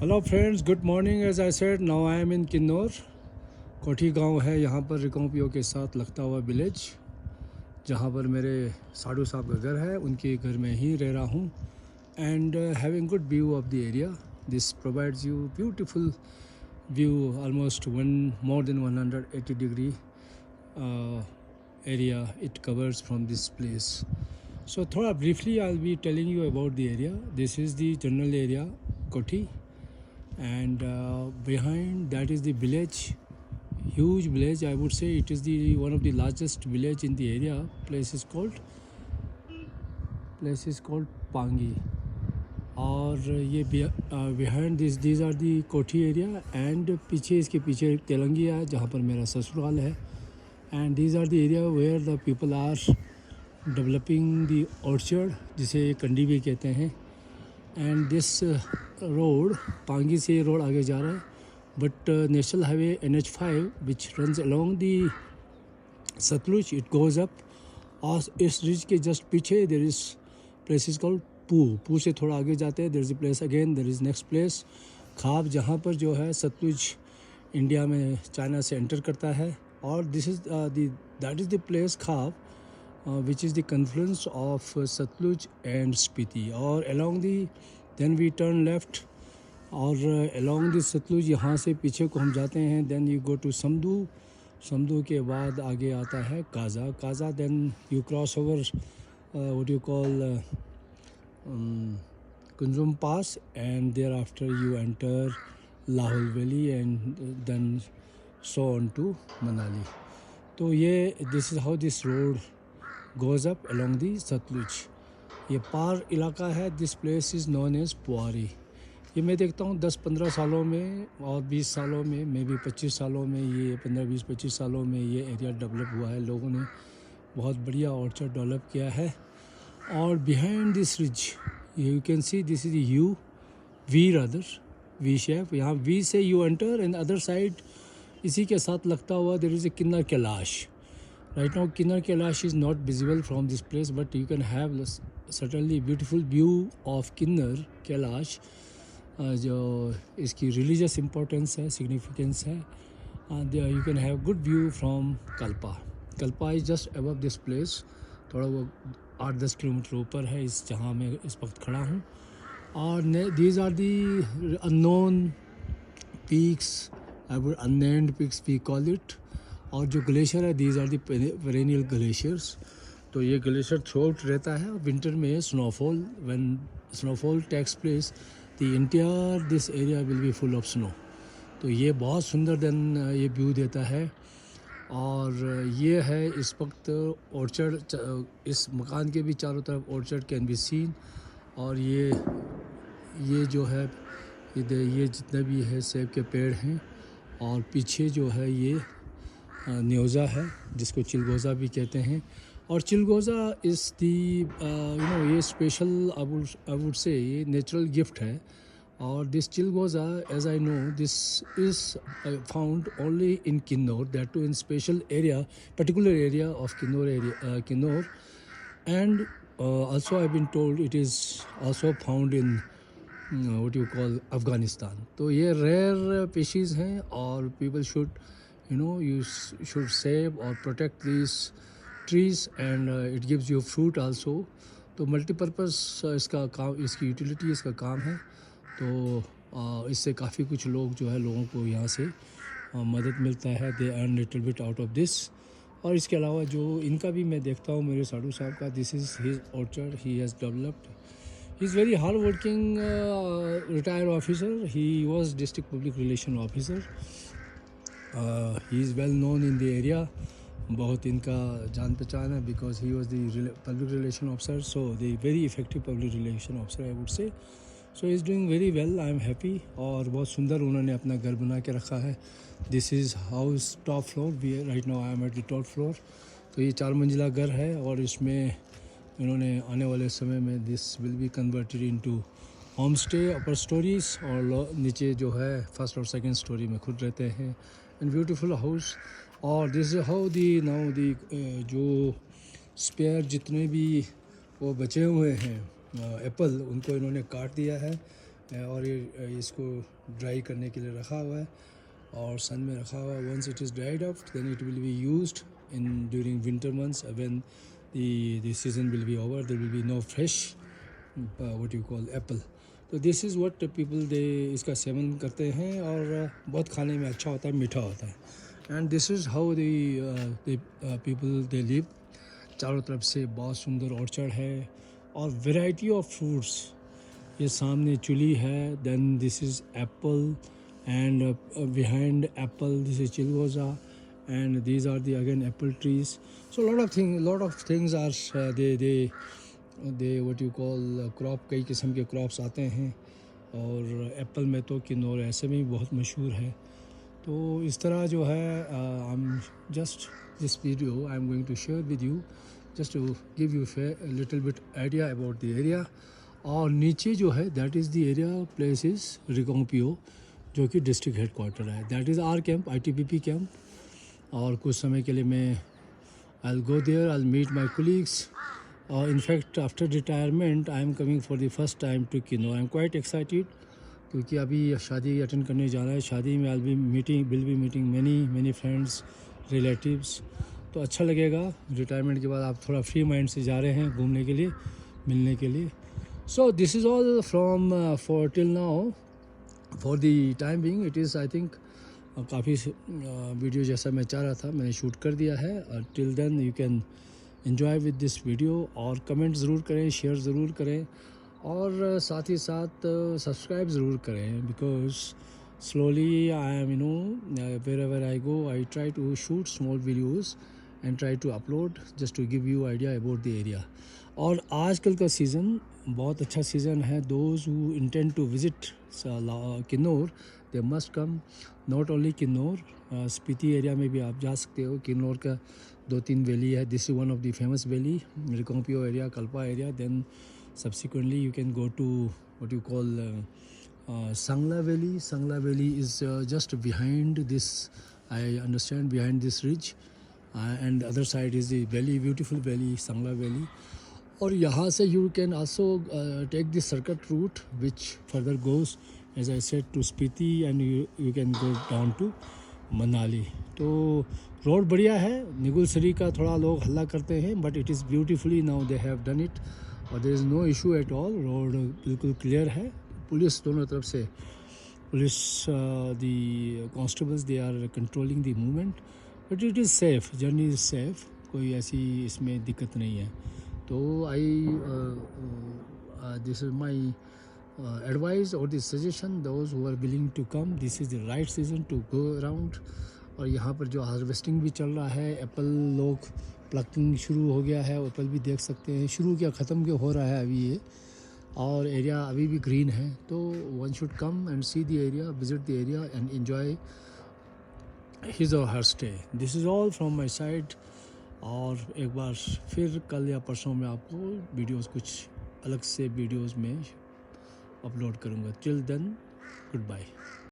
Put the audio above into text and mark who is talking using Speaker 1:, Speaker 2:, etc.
Speaker 1: Hello friends, good morning. As I said, now I am in Kinnaur. Kothi गांव है यहाँ पर, रिकांपियो के साथ लगता हुआ विलेज, जहाँ पर मेरे साधु साहब का घर है। उनके घर में ही रह रहा हूँ and having good view of the area. This provides you beautiful view, almost more than 180 degree area it covers from this place. So thoda briefly I'll be telling you about the area. This is the general area, Kothi, and behind that is the village, huge village. I would say it is the one of the largest village in the area. Place is called Pangi. और ये behind this, these are the कोठी area, and पीछे इसके पीछे तेलंगिया है जहाँ पर मेरा ससुराल है. And these are the area where the people are developing the orchard, जिसे कंडी भी कहते हैं. And this road, पांगी से ये रोड आगे जा रहा है, but national highway NH5 which runs along the Sutlej, it goes up. और इस रिज के जस्ट पीछे there is place is called पू से थोड़ा आगे जाते हैं, there is a place again, there is next place खाब, जहाँ पर जो है सतलुज इंडिया में चाइना से एंटर करता है. और this is that is the place खाब which is the confluence of Satluj and Spiti. और along the then we turn left, और along the Satluj यहाँ से पीछे को हम जाते हैं. then you go to Samdu के बाद आगे आता है Kaza. then you cross over what you call Kunjum Pass, and thereafter you enter Lahul Valley and then so on to Manali. तो ये this is how this road goes up along the Satluj. ये पार इलाका है. This place is known as Puari. ये मैं देखता हूँ 10-15 सालों में और 20 सालों में, मे भी 25 सालों में, ये 15-20-25 सालों में ये एरिया डेवलप हुआ है. लोगों ने बहुत बढ़िया ऑर्चर्ड डेवलप किया है. और behind this ridge you can see this is U V rather V shape. यहाँ we say you enter and other side इसी के साथ लगता हुआ there is a Kinnar Kailash. Right now Kinnar Kailash is not visible from this place, but you can have certainly beautiful view of Kinnar Kailash, जो इसकी religious importance है, significance है. There you can have good view from Kalpa. Kalpa is just above this place. थोड़ा वो 8-10 kilometre ऊपर है इस जहाँ मैं इस वक्त खड़ा हूँ. और these are the unknown peaks, unnamed peaks we call it. और जो ग्लेशियर है, these are the perennial glaciers. तो ये ग्लेशियर थ्रू आउट रहता है. विंटर में snowfall, when snowfall takes place the entire this area will be full of snow. तो ये बहुत सुंदर देन ये व्यू देता है. और ये है इस वक्त ऑर्चर्ड. इस मकान के भी चारों तरफ ऑर्चर्ड कैन बी सीन. और ये जो है ये जितने भी है सेब के पेड़ हैं. और पीछे जो है ये न्योज़ा है, जिसको चिलगोज़ा भी कहते हैं. और चिलगोज़ा इज़ दी ये स्पेशल आई वुड से ये नेचुरल गिफ्ट है. और this chilgoza, as I know, this is found only in Kinnaur, that too in special area, particular area of Kinnaur. And also I've been told it is also found in what you call Afghanistan. तो ये rare species हैं और people should you should save or protect these trees, and it gives you fruit also. तो multipurpose इसका काम, इसकी utility, इसका काम है. तो इससे काफ़ी कुछ लोग जो है, लोगों को यहाँ से मदद मिलता है. They earn little bit out of this. और इसके अलावा जो इनका भी मैं देखता हूँ, मेरे साधु साहब का, this is his orchard. He has developed. He is very hard working retired officer. He was district public relation officer. He is well known in the area. बहुत इनका जान पहचान है, because he was the public relation officer. So the very effective public relation officer I would say. So is doing very well. I am happy. और बहुत सुंदर उन्होंने अपना घर बना के रखा है. This is house top floor. We right now I am at the top floor. तो ये 4 मंजिला घर है. और इसमें इन्होंने आने वाले समय में this will be converted into home stay, upper stories. और नीचे जो है फर्स्ट और सेकंड स्टोरी में खुद रहते हैं. And beautiful house. और this is how the now the जो स्पेयर जितने भी वो बचे हुए हैं एप्पल, उनको इन्होंने काट दिया है. और ये इसको ड्राई करने के लिए रखा हुआ है और सन में रखा हुआ है. Once it is dried out then it will be used in during winter months. When the season will be over, there will be no fresh what you call apple. तो this is what people they इसका seven करते हैं और बहुत खाने में अच्छा होता है, मीठा होता है. And this is how the people they live. चारों तरफ से बहुत सुंदर ऑर्चर्ड है और वेराइटी ऑफ फ्रूट्स. ये सामने चुली है. Then this is apple and behind apple this is chilgoza and these are the again apple trees. So lot of things are they what you call crop. कई किस्म के crops आते हैं और एप्पल में तो किन्नौर ऐसे में बहुत मशहूर है. तो इस तरह जो है just this video I'm going to share with you just to give you a little bit idea about the area. और नीचे जो है that is the area place is Reckong Peo जो कि डिस्ट्रिक्ट हेड क्वार्टर है. That is R camp, ITBP camp. और कुछ समय के लिए मैं I will go there, I will meet my colleagues. और in fact after retirement I am coming for the first time to Kinnaur. I am quite excited क्योंकि अभी शादी अटेंड करने जाना है. शादी में will be meeting many friends, relatives. तो अच्छा लगेगा. रिटायरमेंट के बाद आप थोड़ा फ्री माइंड से जा रहे हैं घूमने के लिए, मिलने के लिए. So this is all from for till now. For the time being it is I think काफ़ी वीडियो जैसा मैं चाह रहा था मैंने शूट कर दिया है. Till then you can enjoy with this video और कमेंट ज़रूर करें, शेयर ज़रूर करें और साथ ही साथ सब्सक्राइब ज़रूर करें. Because slowly I am wherever I go I try to shoot small videos and try to upload just to give you idea about the area. और आजकल का सीज़न बहुत अच्छा सीज़न है. Those who intend to visit Kinnaur they must come. Not only Kinnaur, Spiti area में भी आप जा सकते हो. किन्नौर का 2-3 वैली है. This is one of the famous valley, Reckong Peo area, Kalpa area. Then subsequently you can go to what you call Sangla Valley. Sangla Valley is just behind this, I understand, behind this ridge, and the other side is the valley, beautiful valley, Sangla Valley. और यहाँ से you can also take the circuit route which further goes as I said to Spiti and you can go down to Manali. तो road बढ़िया है. निगुलसरी का थोड़ा लोग हल्ला करते हैं but it is beautifully now they have done it और there is no issue at all. Road बिल्कुल क्लियर है. पुलिस दोनों तरफ से, police the constables they are controlling the movement but it is safe. Journey is safe. कोई ऐसी इसमें दिक्कत नहीं है. तो this is my advice or the suggestion those who are willing to come, this is the right season to go around. और यहाँ पर जो हार्वेस्टिंग भी चल रहा है, एप्पल लोग प्लकिंग शुरू हो गया है. एप्पल भी देख सकते हैं, शुरू क्या ख़त्म क्या हो रहा है अभी ये. और एरिया अभी भी ग्रीन है. तो one should come and see the area, visit the area and enjoy his or her stay. This is all from my side. और एक बार फिर कल या परसों में आपको वीडियोस कुछ अलग से वीडियोस में अपलोड करूँगा. Till then good bye.